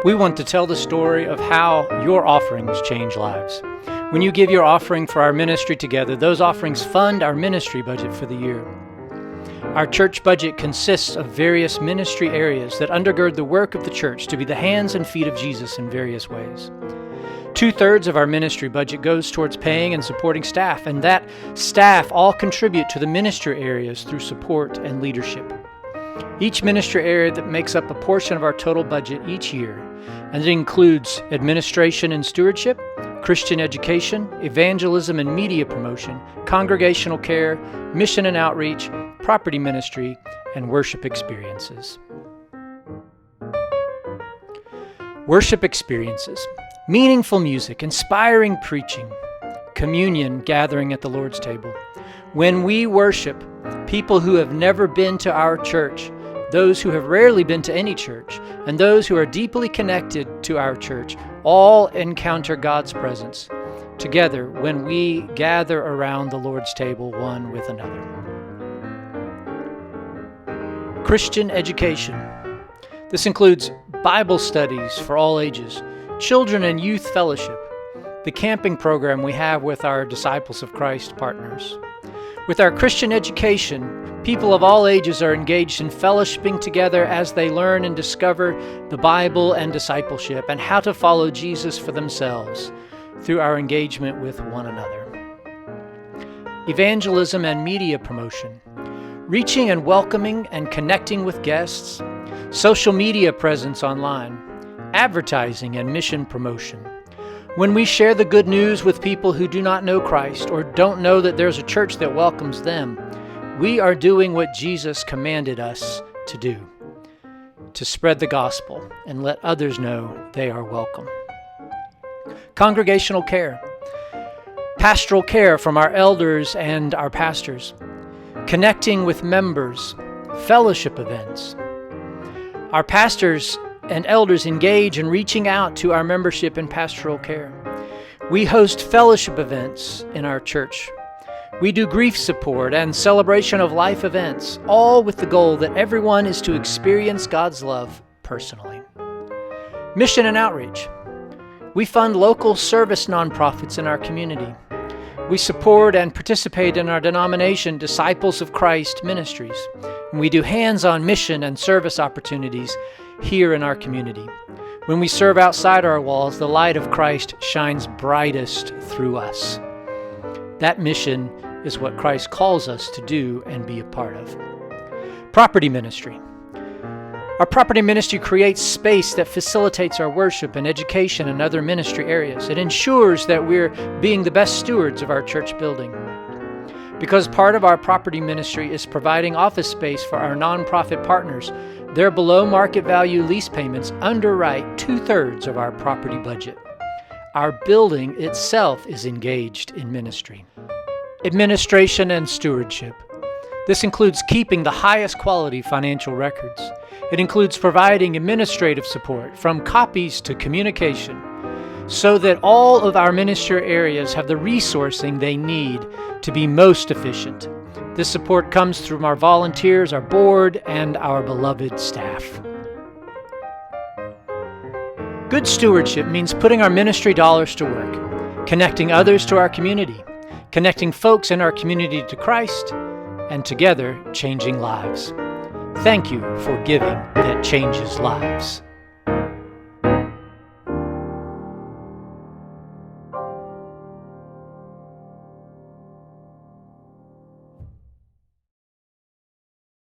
We want to tell the story of how your offerings change lives. When you give your offering for our ministry together, those offerings fund our ministry budget for the year. Our church budget consists of various ministry areas that undergird the work of the church to be the hands and feet of Jesus in various ways. 2/3 of our ministry budget goes towards paying and supporting staff, and that staff all contribute to the ministry areas through support and leadership. Each ministry area that makes up a portion of our total budget each year, and it includes administration and stewardship, Christian education, evangelism and media promotion, congregational care, mission and outreach, property ministry, and worship experiences. Worship experiences. Meaningful music, inspiring preaching, communion, gathering at the Lord's table. When we worship, people who have never been to our church, those who have rarely been to any church, and those who are deeply connected to our church, all encounter God's presence together when we gather around the Lord's table one with another. Christian education. This includes Bible studies for all ages, children and youth fellowship, the camping program we have with our Disciples of Christ partners. With our Christian education, people of all ages are engaged in fellowshipping together as they learn and discover the Bible and discipleship and how to follow Jesus for themselves through our engagement with one another. Evangelism and media promotion. Reaching and welcoming and connecting with guests, social media presence online, advertising and mission promotion. When we share the good news with people who do not know Christ or don't know that there's a church that welcomes them, we are doing what Jesus commanded us to do, to spread the gospel and let others know they are welcome. Congregational care. Pastoral care from our elders and our pastors. Connecting with members. Fellowship events. Our pastors and elders engage in reaching out to our membership in pastoral care. We host fellowship events in our church. We do grief support and celebration of life events, all with the goal that everyone is to experience God's love personally. Mission and outreach. We fund local service nonprofits in our community. We support and participate in our denomination, Disciples of Christ Ministries. And we do hands-on mission and service opportunities here in our community. When we serve outside our walls, the light of Christ shines brightest through us. That mission is what Christ calls us to do and be a part of. Property ministry. Our property ministry creates space that facilitates our worship and education and other ministry areas. It ensures that we're being the best stewards of our church building. Because part of our property ministry is providing office space for our nonprofit partners, their below market value lease payments underwrite 2/3 of our property budget. Our building itself is engaged in ministry. Administration and stewardship. This includes keeping the highest quality financial records. It includes providing administrative support from copies to communication so that all of our ministry areas have the resourcing they need to be most efficient. This support comes from our volunteers, our board, and our beloved staff. Good stewardship means putting our ministry dollars to work, connecting others to our community, connecting folks in our community to Christ, and together changing lives. Thank you for giving that changes lives.